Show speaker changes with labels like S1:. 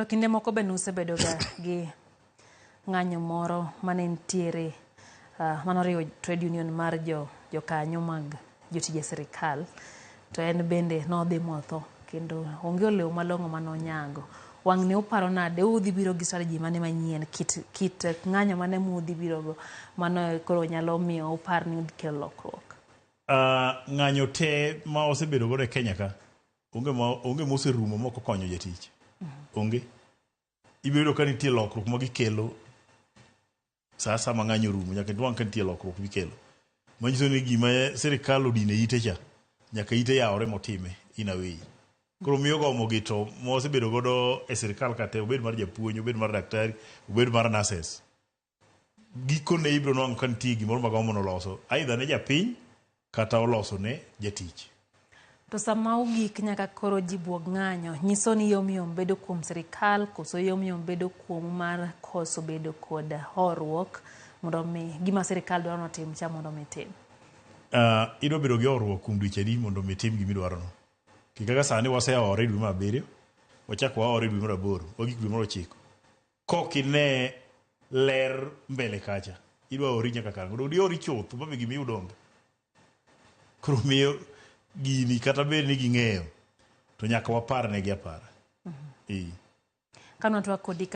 S1: Kinde moko be nusebedo gi ng'anyo moro mane nitiere manoriwo trade union mar jokanyo mag jotije sirikal, to en bende nodhi motho kendo onge olewo malong'o manonyago. Wang' ne uparo nade udhi biro gi strategy mane manyien, kit ng'anyo mane mudhi birogo mano koro nyalo miyo upar ni udhi kelo lokruok?
S2: Ng'anyo te ma osebedo godo e Kenya ka onge moserumo moko konyo jatich. Onge. Ibiro ka nitie lokruok ma gikelo sasa ma ng'anyo rumo, nyaka duang' ka nitie lokruok gikelo. Manyiso ni gima sirikal odine ite cha, nyaka ite yawre motime in a way. Koro miyo gomo gito mosebedo godo e sirikal kate, obed mar japuonj, obed mar daktari, obed mar nurses. Gikone ibiro nwang'o ka nitie gimoro ma gomo noloso, aidha ne japiny kata oloso ne jatich.
S1: To sama ugik nyaka koro ji buog ng'anyo, nyiso ni yom bedo kuom sirikal, koso yom bedo kuom mar koso bedo kod horuok mondo mi gima sirikal dwaro notim cha mondo mi tim?
S2: Idwa bedo gi horuok kuom dweche adi mondo mi tim gima idwaro no. Kaka sani waseore dwe mar 7, wachak waore dwe mar 8, wagik dwe mar 9. Kok ine ler mbele kacha, idwa ori nyaka karang'o? Do diori chuth ma be gimi udonge. Koro miyo gini kata bed ni ging'eyo to nyaka wapar ne gi apara.
S1: Kanwa twa kodi